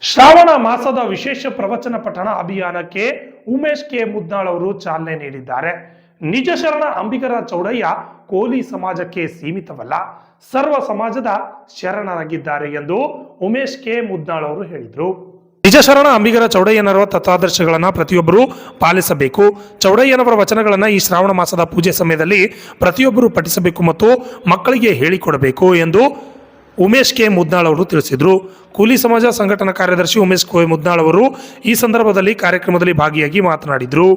ಶ್ರಾವಣ ಮಾಸದ ವಿಶೇಷ ಪ್ರವಚನ ಪಠಣ ಅಭಿಯಾನಕ್ಕೆ ಉಮೇಶ್ ಕೆ ಮುದ್ನಾಳ್ ಅವರು ಚಾಲನೆ ನೀಡಿದ್ದಾರೆ. ನಿಜ ಶರಣ ಅಂಬಿಗರ ಚೌಡಯ್ಯ ಕೋಲಿ ಸಮಾಜಕ್ಕೆ ಸೀಮಿತವಲ್ಲ, ಸರ್ವ ಸಮಾಜದ ಶರಣರಾಗಿದ್ದಾರೆ ಎಂದು ಉಮೇಶ್ ಕೆ ಮುದ್ನಾಳ್ ಅವರು ಹೇಳಿದರು. ನಿಜ ಶರಣ ಅಂಬಿಗರ ಚೌಡಯ್ಯನವರ ತತ್ವಾದರ್ಶಗಳನ್ನು ಪ್ರತಿಯೊಬ್ಬರು ಪಾಲಿಸಬೇಕು. ಚೌಡಯ್ಯನವರ ವಚನಗಳನ್ನು ಈ ಶ್ರಾವಣ ಮಾಸದ ಪೂಜೆ ಸಮಯದಲ್ಲಿ ಪ್ರತಿಯೊಬ್ಬರು ಪಠಿಸಬೇಕು ಮತ್ತು ಮಕ್ಕಳಿಗೆ ಹೇಳಿಕೊಡಬೇಕು ಎಂದು ಉಮೇಶ್ ಕೆ ಮುದ್ನಾಳ್ ಅವರು ತಿಳಿಸಿದರು. ಕೂಲಿ ಸಮಾಜ ಸಂಘಟನಾ ಕಾರ್ಯದರ್ಶಿ ಉಮೇಶ್ ಕೆ ಮುದ್ನಾಳ್ ಅವರು ಈ ಸಂದರ್ಭದಲ್ಲಿ ಕಾರ್ಯಕ್ರಮದಲ್ಲಿ ಭಾಗಿಯಾಗಿ ಮಾತನಾಡಿದರು.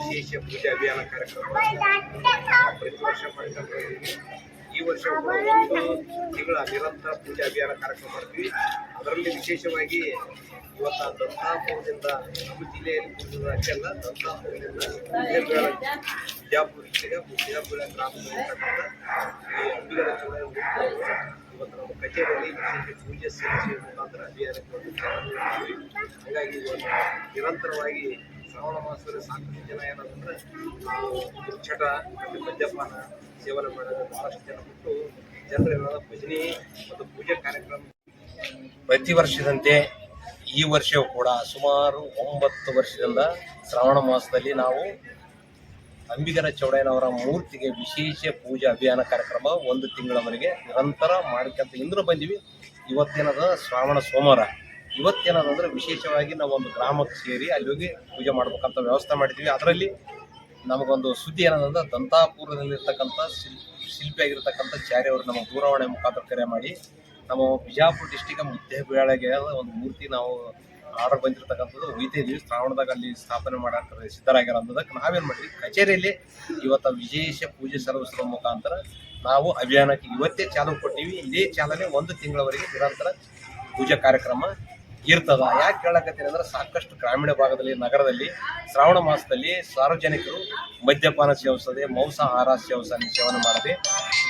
ವಿಶೇಷ ಪೂಜೆ ಅಭಿಯಾನ ಕಾರ್ಯಕ್ರಮ ಪ್ರತಿ ವರ್ಷ ಈ ವರ್ಷ ಒಂದು ತಿಂಗಳ ನಿರಂತರ ಪೂಜೆ ಅಭಿಯಾನ ಕಾರ್ಯಕ್ರಮ ಮಾಡ್ತೀವಿ. ಅದರಲ್ಲಿ ವಿಶೇಷವಾಗಿ ಇವತ್ತು ದಂತಾಪುರದಿಂದ ನಮ್ಮ ಜಿಲ್ಲೆಯಲ್ಲಿ ಅಷ್ಟೇ ಅಲ್ಲ, ದಂತಾಪುರದಿಂದ ಬಿಜಾಪುರ ಜಿಲ್ಲೆಗೆ ಬಿಜಾಪುರ ಗ್ರಾಮದಲ್ಲಿರ್ತಕ್ಕಂಥ ಈ ಅಂಬಿಗರ ಚೌಡಯ್ಯ ಇವತ್ತು ನಮ್ಮ ಕಚೇರಿಯಲ್ಲಿ ವಿಶೇಷ ಪೂಜೆ ಸಲ್ಲಿಸುವ ಮುಖಾಂತರ ಅಭಿಯಾನಕ್ಕೆ ಹಾಗಾಗಿ ಇವತ್ತು ನಿರಂತರವಾಗಿ ಶ್ರಾವಣ ಮಾಸದಲ್ಲಿ ಸಾಕಷ್ಟು ಜನ ಏನಂದ್ರೆ ಚಟ ಮತ್ತು ಮದ್ಯಪಾನ ಸೇವನೆ ಮಾಡೋದು ಬಹಳಷ್ಟು ಜನ ಬಿಟ್ಟು ಜನರ ಭಜನೆ ಮತ್ತು ಪೂಜೆ ಕಾರ್ಯಕ್ರಮ ಪ್ರತಿ ವರ್ಷದಂತೆ ಈ ವರ್ಷವೂ ಕೂಡ ಸುಮಾರು 9 ವರ್ಷದಿಂದ ಶ್ರಾವಣ ಮಾಸದಲ್ಲಿ ನಾವು ಅಂಬಿಗರ ಚೌಡಯ್ಯನವರ ಮೂರ್ತಿಗೆ ವಿಶೇಷ ಪೂಜೆ ಅಭಿಯಾನ ಕಾರ್ಯಕ್ರಮ 1 ತಿಂಗಳವರೆಗೆ ನಿರಂತರ ಮಾಡ್ಕೊಂತ ಇಂದ್ರ ಬಂದಿವಿ. ಇವತ್ತೇನದ ಶ್ರಾವಣ ಸೋಮವಾರ, ಇವತ್ತೇನದಂದ್ರೆ ವಿಶೇಷವಾಗಿ ನಾವು ಒಂದು ಗ್ರಾಮಕ್ಕೆ ಸೇರಿ ಅಲ್ಲಿ ಹೋಗಿ ಪೂಜೆ ಮಾಡ್ಬೇಕಂತ ವ್ಯವಸ್ಥೆ ಮಾಡಿದ್ದೀವಿ. ಅದರಲ್ಲಿ ನಮಗೊಂದು ಸುದ್ದಿ ಏನಂದ್ರೆ ದಂತಾಪುರದಲ್ಲಿರ್ತಕ್ಕಂಥ ಶಿಲ್ಪಿಯಾಗಿರ್ತಕ್ಕಂಥ ಚಾರ್ಯ ಅವರು ನಮಗೆ ದೂರವಾಣಿ ಮುಖಾಂತರ ಕರೆ ಮಾಡಿ ನಮ್ಮ ಬಿಜಾಪುರ ಡಿಸ್ಟಿಕ್ ಮುದ್ದೇಬೇಳೆಗೆ ಒಂದು ಮೂರ್ತಿ ನಾವು ಆರ್ಡರ್ ಬಂದಿರತಕ್ಕಂಥದ್ದು ಒಯ್ತಿದ್ದೀವಿ. ಶ್ರಾವಣದಾಗ ಅಲ್ಲಿ ಸ್ಥಾಪನೆ ಮಾಡಕ್ಕೆ ಸಿದ್ಧರಾಗ್ಯಾರ ಅನ್ನೋದಕ್ಕೆ ನಾವೇನು ಮಾಡಿದ್ವಿ, ಕಚೇರಿಯಲ್ಲಿ ಇವತ್ತು ವಿಶೇಷ ಪೂಜೆ ಸಲ್ಲಿಸುವ ಮುಖಾಂತರ ನಾವು ಅಭಿಯಾನಕ್ಕೆ ಇವತ್ತೇ ಚಾಲನೆ ಕೊಟ್ಟಿವಿ. ಇದೇ ಚಾಲನೆ 1 ತಿಂಗಳವರೆಗೆ ನಿರಂತರ ಪೂಜಾ ಕಾರ್ಯಕ್ರಮ ಇರ್ತದ. ಯಾಕೆ ಹೇಳಕತ್ತೀನಿ ಅಂದ್ರೆ ಸಾಕಷ್ಟು ಗ್ರಾಮೀಣ ಭಾಗದಲ್ಲಿ, ನಗರದಲ್ಲಿ ಶ್ರಾವಣ ಮಾಸದಲ್ಲಿ ಸಾರ್ವಜನಿಕರು ಮದ್ಯಪಾನ ಸೇವಿಸದೆ, ಮಾಂಸಾಹಾರ ಸೇವನೆ ಮಾಡದೆ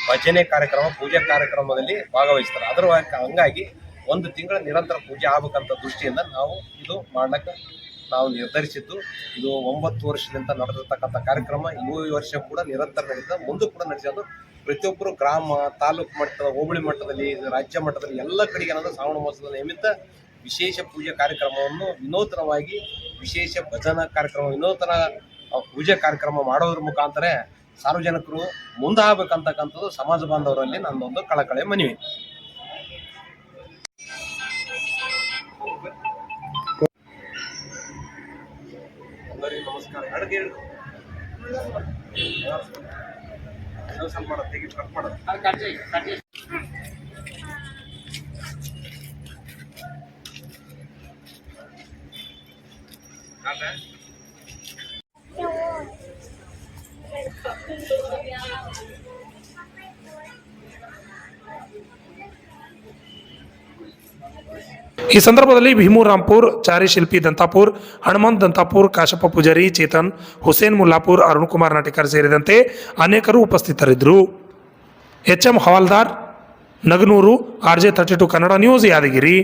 ಭಜನೆ ಕಾರ್ಯಕ್ರಮ, ಪೂಜೆ ಕಾರ್ಯಕ್ರಮದಲ್ಲಿ ಭಾಗವಹಿಸ್ತಾರೆ. ಅದರ ಹಂಗಾಗಿ 1 ತಿಂಗಳ ನಿರಂತರ ಪೂಜೆ ಆಗ್ಬೇಕಂತ ದೃಷ್ಟಿಯಿಂದ ನಾವು ಇದು ಮಾಡ್ಲಿಕ್ಕೆ ನಾವು ನಿರ್ಧರಿಸಿದ್ದು. ಇದು 9 ವರ್ಷದಿಂದ ನಡೆದಿರ್ತಕ್ಕಂಥ ಕಾರ್ಯಕ್ರಮ ಈ ವರ್ಷ ಕೂಡ ನಿರಂತರ ನಡೀತದೆ, ಮುಂದೆ ಕೂಡ ನಡೆಸೋದು. ಪ್ರತಿಯೊಬ್ಬರು ಗ್ರಾಮ, ತಾಲೂಕು ಮಟ್ಟದ, ಹೋಬಳಿ ಮಟ್ಟದಲ್ಲಿ, ರಾಜ್ಯ ಮಟ್ಟದಲ್ಲಿ ಎಲ್ಲ ಕಡೆಗೆ ಅನ್ನೋದು ಶ್ರಾವಣ ಮಾಸದ ನಿಮಿತ್ತ ವಿಶೇಷ ಪೂಜೆ ಕಾರ್ಯಕ್ರಮವನ್ನು ವಿನೂತನವಾಗಿ ವಿಶೇಷ ಭಜನಾ ಕಾರ್ಯಕ್ರಮ, ವಿನೂತನ ಪೂಜೆ ಕಾರ್ಯಕ್ರಮ ಮಾಡೋದ್ರ ಮುಖಾಂತರ ಸಾರ್ವಜನಿಕರು ಮುಂದಾಗಬೇಕಂತಕ್ಕಂಥದ್ದು ಸಮಾಜ ಬಾಂಧವರಲ್ಲಿ ನನ್ನೊಂದು ಕಳಕಳೆ ಮನವಿ. ಎಲ್ಲರಿಗೂ ನಮಸ್ಕಾರ. ಅಡುಗೆ ಸ್ವಲ್ಪ ಮಾಡೋದು, ತೆಗಿ ಕಟ್ ಮಾಡೋದು. ಈ ಸಂದರ್ಭದಲ್ಲಿ ಭೀಮು ರಾಂಪುರ್, ಚಾರಿ ಶಿಲ್ಪಿ ದಂತಾಪುರ್, ಹನುಮಂತ್ ದಂತಾಪುರ್, ಕಾಶಪ್ಪ ಪೂಜಾರಿ, ಚೇತನ್, ಹುಸೇನ್ ಮುಲ್ಲಾಪುರ್, ಅರುಣ್ ಕುಮಾರ್ ನಾಟಿಕರ್ ಸೇರಿದಂತೆ ಅನೇಕರು ಉಪಸ್ಥಿತರಿದ್ದರು. ಎಚ್ ಎಂ ಹವಾಲ್ದಾರ್, ನಗನೂರು, RJ32 ಕನ್ನಡ ನ್ಯೂಸ್, ಯಾದಗಿರಿ.